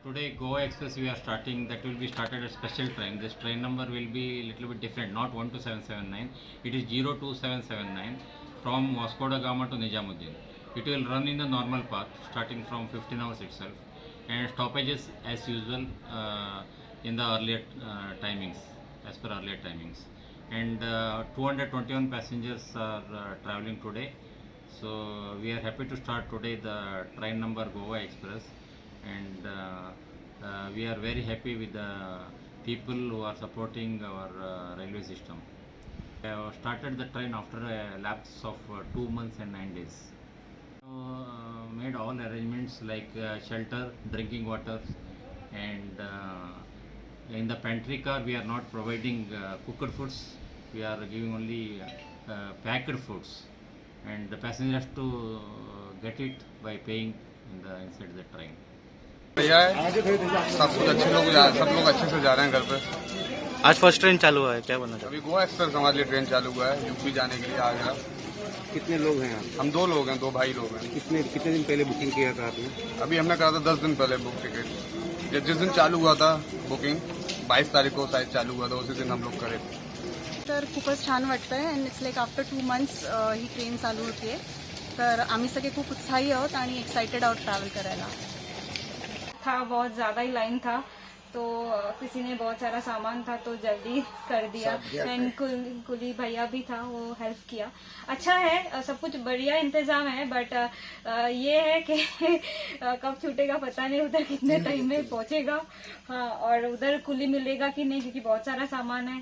Today, Goa Express we are starting. That will be started a special train. This train number will be a little bit different, not 12779. It is 02779 from Vasco da Gama to Nijamuddin. It will run in the normal path, starting from 15 hours itself, and stoppages as usual in the earlier timings, as per earlier timings. And 221 passengers are traveling today. So we are happy to start today the train number Goa Express, and we are very happy with the people who are supporting our railway system. We have started the train after a lapse of 2 months and 9 days. Made all arrangements like shelter, drinking water, and in the pantry car we are not providing cooked foods. We are giving only packed foods, and the passenger has to get it by paying inside the train. बढ़िया है, सब कुछ अच्छे लोग सब लोग अच्छे से जा रहे हैं घर पे। आज फर्स्ट ट्रेन चालू हुआ है, क्या बोलना अभी गोवा एक्सप्रेस हमारे लिए ट्रेन चालू हुआ है यूपी जाने के लिए आगरा। कितने लोग हैं आप? हम 2 लोग हैं, 2 भाई लोग हैं। कितने दिन पहले बुकिंग किया था आपने? अभी हमने करा था 10 दिन पहले बुक टिकट। जिस दिन चालू हुआ था बुकिंग 22 तारीख को शायद चालू हुआ था, उसी दिन हम लोग करे थे। तर खूपच छान वाटतंय and it's like after 2 months he train चालू होतीये। तर आम्ही सगळे खूप उत्साही आहोत आणि एक्साइटेड आहोत ट्रॅव्हल करायला। बहुत ज्यादा ही लाइन था, तो किसी ने बहुत सारा सामान था तो जल्दी कर दिया। एंड कुली भैया भी था, वो हेल्प किया। अच्छा है, सब कुछ बढ़िया इंतजाम है, बट ये है कि कब छूटेगा पता नहीं, उधर कितने टाइम में पहुंचेगा। हाँ, और उधर कुली मिलेगा कि नहीं, क्योंकि बहुत सारा सामान है।